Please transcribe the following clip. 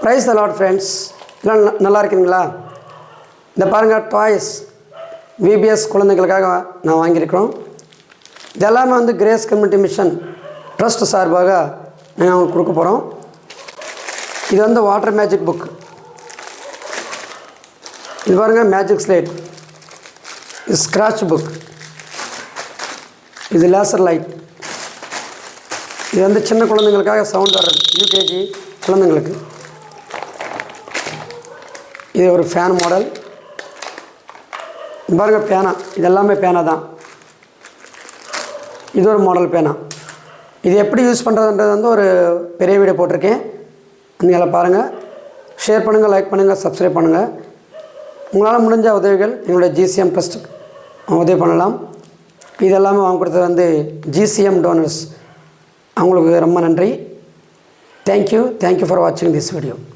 Price allot friends, எல்லாம் நல்லா இருக்குங்களா? இந்த பாருங்கள், டாய்ஸ் விபிஎஸ் குழந்தைகளுக்காக நான் வாங்கியிருக்கிறோம். இதெல்லாமே வந்து கிரேஸ் கம்யூனிட்டி மிஷன் ட்ரஸ்ட் சார்பாக நாங்கள் அவங்களுக்கு கொடுக்க போகிறோம். இது வந்து வாட்டர் மேஜிக் புக். இது பாருங்கள், மேஜிக் ஸ்லேட், இது ஸ்க்ராட்ச் புக், இது லேசர் லைட். இது வந்து சின்ன குழந்தைங்களுக்காக சவுண்ட் வர்றது, யூகேஜி குழந்தைங்களுக்கு. இது ஒரு ஃபேன் மாடல். பாருங்கள், பேனா, இது எல்லாமே பேனா தான். இது ஒரு மாடல் பேனா. இது எப்படி யூஸ் பண்ணுறதுன்றது வந்து ஒரு பெரிய வீடியோ போட்டிருக்கேன், நீங்கள் பாருங்கள். ஷேர் பண்ணுங்கள், லைக் பண்ணுங்கள், சப்ஸ்கிரைப் பண்ணுங்கள். உங்களால் முடிஞ்ச உதவிகள் எங்களுடைய ஜிசிஎம் ட்ரஸ்ட்டுக்கு உதவி பண்ணலாம். இது எல்லாமே வாங்க கொடுத்தது வந்து ஜிசிஎம் டோனர்ஸ். அவங்களுக்கு ரொம்ப நன்றி. தேங்க்யூ ஃபார் வாட்சிங் திஸ் வீடியோ.